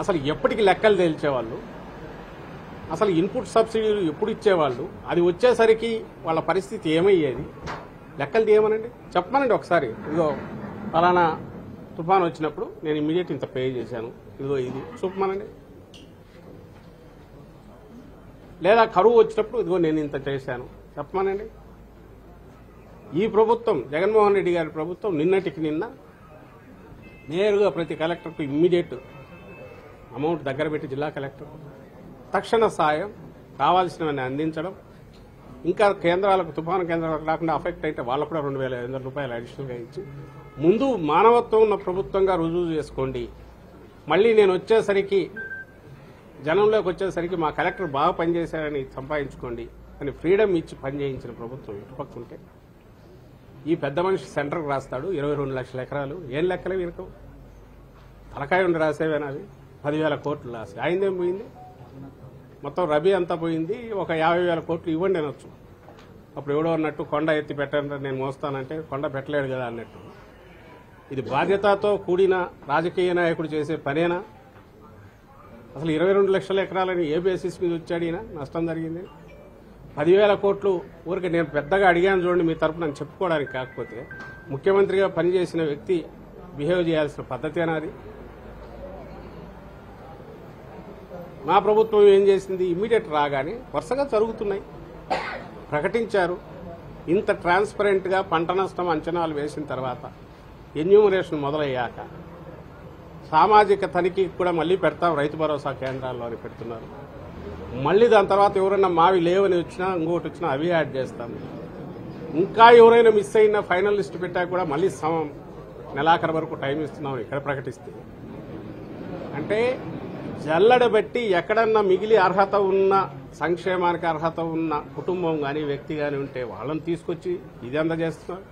అసలు ఎప్పటికి లెక్కలు తేల్చేవాళ్ళు, అసలు ఇన్పుట్ సబ్సిడీలు ఎప్పుడు ఇచ్చేవాళ్ళు, అది వచ్చేసరికి వాళ్ళ పరిస్థితి ఏమయ్యేది, లెక్కలు తీయమనండి, చెప్పమనండి ఒకసారి. ఇదిగో ఫలానా తుఫాన్ వచ్చినప్పుడు నేను ఇమ్మీడియట్ ఇంత పే చేశాను, ఇదిగో ఇది చూపమనండి. లేదా కరువు వచ్చినప్పుడు ఇదిగో నేను ఇంత చేశాను చెప్పమనండి. ఈ ప్రభుత్వం, జగన్మోహన్ రెడ్డి గారి ప్రభుత్వం నిన్నటికి నిన్న నేరుగా ప్రతి కలెక్టర్కు ఇమ్మీడియట్ అమౌంట్ దగ్గర పెట్టి జిల్లా కలెక్టర్ తక్షణ సాయం కావాల్సినవన్నీ అందించడం, ఇంకా కేంద్రాలకు, తుఫాను కేంద్రాలకు రాకుండా అఫెక్ట్ అయితే వాళ్ళకు కూడా 2,500 రూపాయలు అడిషనల్గా ఇచ్చి ముందు మానవత్వం ఉన్న ప్రభుత్వంగా రుజువు చేసుకోండి. మళ్ళీ నేను వచ్చేసరికి, జనంలోకి వచ్చేసరికి మా కలెక్టర్ బాగా పనిచేశారని సంపాదించుకోండి అని ఫ్రీడమ్ ఇచ్చి పనిచేయించిన ప్రభుత్వం ఇటుపక్కుంటే, ఈ పెద్ద మనిషి సెంటర్కి రాస్తాడు 22 లక్షల ఎకరాలు. ఏం లెక్కలే వీరకం, తలకాయ ఉండి రాసేవేనా అవి? 10,000 కోట్లు రాసి ఆయనదేం పోయింది? మొత్తం రబీ అంతా పోయింది. ఒక 50,000 కోట్లు ఇవ్వండి అనొచ్చు. అప్పుడు ఎవడో అన్నట్టు కొండ ఎత్తి పెట్టండి నేను మోస్తానంటే కొండ పెట్టలేడు కదా అన్నట్టు. ఇది బాధ్యతతో కూడిన రాజకీయ నాయకుడు చేసే పనేనా? అసలు 22 లక్షల ఎకరాలని ఏ బేసిస్ మీద వచ్చాడు ఈయన? నష్టం జరిగింది 10,000 కోట్లు. ఊరికి నేను పెద్దగా అడిగాను చూడండి మీ తరపున చెప్పుకోవడానికి. కాకపోతే ముఖ్యమంత్రిగా పనిచేసిన వ్యక్తి బిహేవ్ చేయాల్సిన పద్ధతేనా అది? మా ప్రభుత్వం ఏం చేసింది? ఇమ్మీడియట్ రాగానే వరుసగా జరుగుతున్నాయి, ప్రకటించారు. ఇంత ట్రాన్స్పరెంట్గా పంట నష్టం అంచనాలు వేసిన తర్వాత, ఎన్యూమరేషన్ మొదలయ్యాక, సామాజిక తనిఖీకి కూడా మళ్ళీ పెడతాం, రైతు భరోసా కేంద్రాల్లోని పెడుతున్నారు. మళ్ళీ దాని తర్వాత ఎవరైనా మావి లేవని వచ్చినా, ఇంకోటి వచ్చినా అవి యాడ్ చేస్తాం. ఇంకా ఎవరైనా మిస్ అయినా ఫైనల్ లిస్ట్ పెట్టాక కూడా మళ్ళీ నెలాఖరు వరకు టైం ఇస్తున్నాం ఇక్కడ ప్రకటిస్తే. అంటే జల్లడబెట్టి ఎక్కడన్నా మిగిలి అర్హత ఉన్న, సంక్షేమానికి అర్హత ఉన్న కుటుంబం కానీ వ్యక్తి కానీ ఉంటే వాళ్ళని తీసుకొచ్చి ఇది అందజేస్తున్నారు.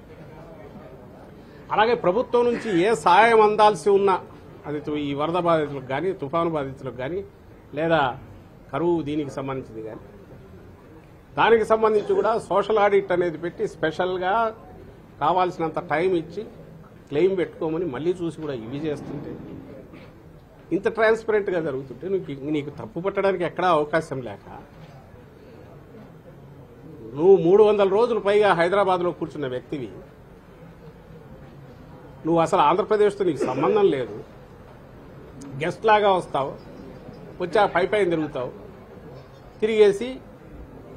అలాగే ప్రభుత్వం నుంచి ఏ సహాయం అందాల్సి ఉన్నా, అది ఈ వరద బాధితులకు కానీ, తుఫాను బాధితులకు కానీ, లేదా కరువు దీనికి సంబంధించింది కానీ, దానికి సంబంధించి కూడా సోషల్ ఆడిట్ అనేది పెట్టి స్పెషల్గా కావాల్సినంత టైం ఇచ్చి క్లెయిమ్ పెట్టుకోమని మళ్ళీ చూసి కూడా ఇవి చేస్తుంటే, ఇంత ట్రాన్స్పరెంట్గా జరుగుతుంటే నీకు తప్పు పట్టడానికి ఎక్కడా అవకాశం లేక, నువ్వు 300 రోజులు పైగా హైదరాబాద్లో కూర్చున్న వ్యక్తివి, నువ్వు అసలు ఆంధ్రప్రదేశ్తో నీకు సంబంధం లేదు, గెస్ట్ లాగా వస్తావు, వచ్చి ఆ పై తిరుగుతావు, తిరిగేసి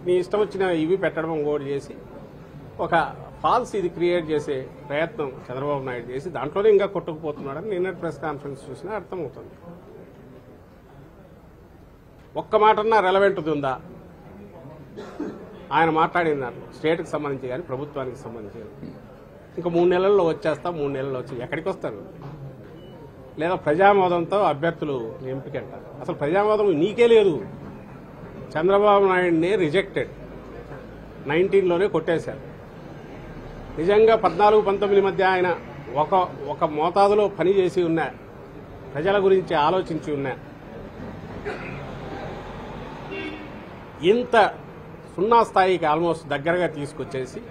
నీ ఇష్టం వచ్చిన ఇవి పెట్టడం ఇంకోటి చేసి ఒక ఫాల్స్ ఇది క్రియేట్ చేసే ప్రయత్నం చంద్రబాబు నాయుడు చేసి దాంట్లోనే ఇంకా కొట్టుకుపోతున్నాడని నిన్న ప్రెస్ కాన్ఫరెన్స్ చూసినా అర్థమవుతుంది. ఒక్క మాటన్నా రెలవెంట్ ఉందా ఆయన మాట్లాడిన దాంట్లో? స్టేట్కి సంబంధించి కానీ ప్రభుత్వానికి సంబంధించి కానీ ఇంకా 3 నెలల్లో వచ్చేస్తా, 3 నెలల్లో వచ్చి ఎక్కడికి వస్తారు? లేదా ప్రజామోదంతో అభ్యర్థులు ఎంపికంట. అసలు ప్రజామోదం నీకే లేదు. చంద్రబాబు నాయుడిని రిజెక్టెడ్ 19లోనే కొట్టేశారు. నిజంగా 14-19 మధ్య ఆయన ఒక మోతాదులో పనిచేసి ఉన్నా, ప్రజల గురించి ఆలోచించి ఉన్నా, ఇంత సున్నా స్థాయికి ఆల్మోస్ట్ దగ్గరగా తీసుకొచ్చేసి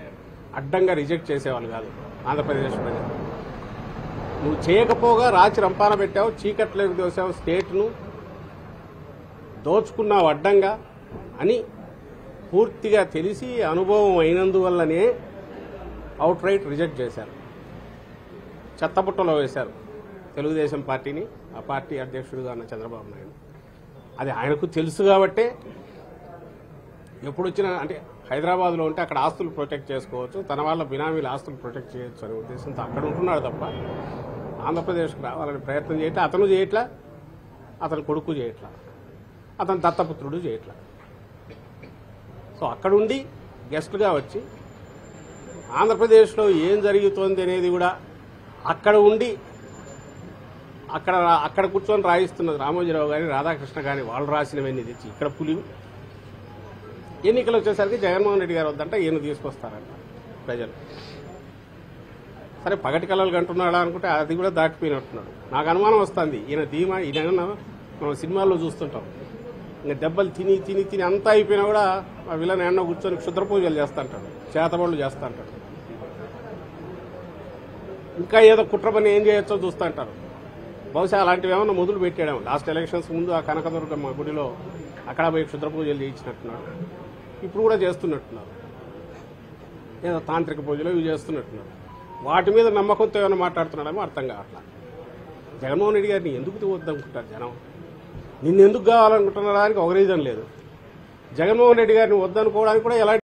అడ్డంగా రిజెక్ట్ చేసేవాళ్ళు కాదు ఆంధ్రప్రదేశ్ ప్రజలు. నువ్వు చేయకపోగా రాచి రంపాన పెట్టావు, చీకట్లోకి దోసావు, స్టేట్ను దోచుకున్నావు అడ్డంగా అని పూర్తిగా తెలిసి అనుభవం అయినందువల్లనే అవుట్ రైట్ రిజెక్ట్ చేశారు. చెత్తబుట్టలో వేశారు తెలుగుదేశం పార్టీని, ఆ పార్టీ అధ్యక్షుడిగా ఉన్న చంద్రబాబు నాయుడు. అది ఆయనకు తెలుసు కాబట్టే ఎప్పుడు వచ్చినా, అంటే హైదరాబాద్లో ఉంటే అక్కడ ఆస్తులు ప్రొటెక్ట్ చేసుకోవచ్చు, తన వాళ్ళ బినామీల ఆస్తులు ప్రొటెక్ట్ చేయొచ్చు అనే ఉద్దేశంతో అక్కడ ఉంటున్నాడు తప్ప ఆంధ్రప్రదేశ్కి రావాలని ప్రయత్నం చేయట్లా. అతను చేయట్లా, అతని కొడుకు చేయట్లా, అతని దత్తపుత్రుడు చేయట్లా. సో అక్కడుండి గెస్ట్గా వచ్చి ఆంధ్రప్రదేశ్లో ఏం జరుగుతోంది అనేది కూడా అక్కడ ఉండి అక్కడ కూర్చొని రాయిస్తున్నది రామోజీరావు గారి, రాధాకృష్ణ గారి వాళ్ళు రాసినవన్నీ తెచ్చి ఇక్కడ పులి. ఎన్నికలు వచ్చేసరికి జగన్మోహన్ రెడ్డి గారు వద్దంట, ఈయన తీసుకొస్తారంట ప్రజలు. సరే పగటి కళలు కంటున్నాడా అనుకుంటే అది కూడా దాటిపోయినట్టున్నాడు. నాకు అనుమానం వస్తుంది ఈయన ధీమా. ఈయన మనం సినిమాల్లో చూస్తుంటాం, ఇంకా దెబ్బలు తిని తిని తిని అంతా అయిపోయినా కూడా ఆ విలన్ ఎన్నో కూర్చొని క్షుద్ర పూజలు చేస్తుంటాడు, చేతబడులు చేస్తుంటాడు, ఇంకా ఏదో కుట్ర పని ఏం చేయొచ్చో చూస్తుంటారు. బహుశా అలాంటివి ఏమన్నా మొదలు పెట్టాడేమో. లాస్ట్ ఎలక్షన్స్ ముందు ఆ కనకదుర్గమ్మ గుడిలో అక్కడ పోయి క్షుద్ర పూజలు చేయించినట్టున్నాడు. ఇప్పుడు కూడా చేస్తున్నట్టున్నారు. ఏదో తాంత్రిక పూజలు ఇవి చేస్తున్నట్టున్నారు. వాటి మీద నమ్మకంతో ఏమైనా మాట్లాడుతున్నాడేమో అర్థం కావట్లా. జగన్మోహన్ రెడ్డి గారిని ఎందుకు వద్దనుకుంటారు జనం? నిన్ను ఎందుకు కావాలనుకుంటున్నాడానికి ఒక రీజన్ లేదు. జగన్మోహన్ రెడ్డి గారిని వద్దనుకోవడానికి కూడా ఎలాంటి